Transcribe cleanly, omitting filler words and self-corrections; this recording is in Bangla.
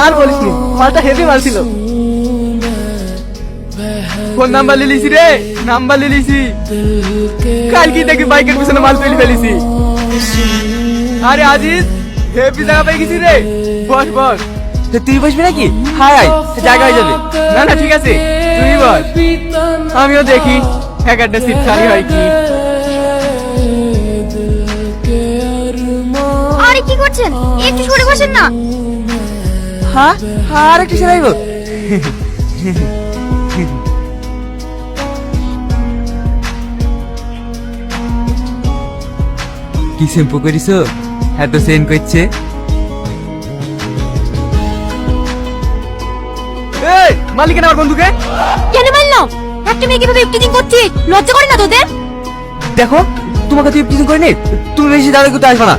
আর বলিস নি, মালটা হেভি মাল ছিল। ফোন নাম্বার লিলিছি রে, নাম্বার লিলিছি। কালকে দেখি বাইকের পিছনে মাল তুলে ফেলেছি। আরে আজিজ, হেভি জায়গা পেয়ে গেছি রে। বস বস। তুই বসবি নাকি? হাই হাই, জায়গা হয়ে যাবে। না না ঠিক আছে, তুই বস, আমিও দেখি এক একটা সিট খালি হয় কি। আরে কি করছেন, একটু সরে বসেন না। হ্যাঁ, আর একটু সেরাইব। কি শ্যাম্পু করিস? এত সেন করছে। এই মালিকের আমার বন্ধুকে কেন মারলাম? একটা মেয়ে কিভাবে ইফটিজিং করছিস, লজ্জা করে না তোদের? দেখো, তোমাকে তুই প্রিজন করে নে, তুমি বেশি দাঁড়িয়ে করতে আসবে না।